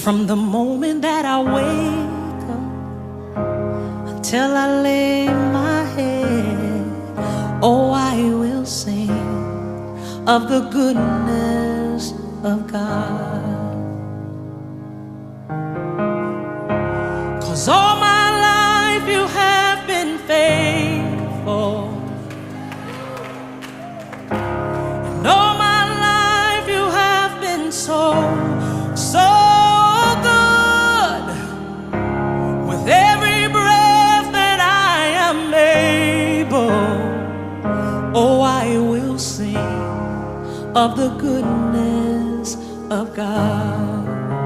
From the moment that I wake up until I lay my head, oh, I will sing of the goodness of God. 'Cause all my life you have been faithful, and all my life you have been so good. With every breath that I am able, oh, I will sing of the goodness of God.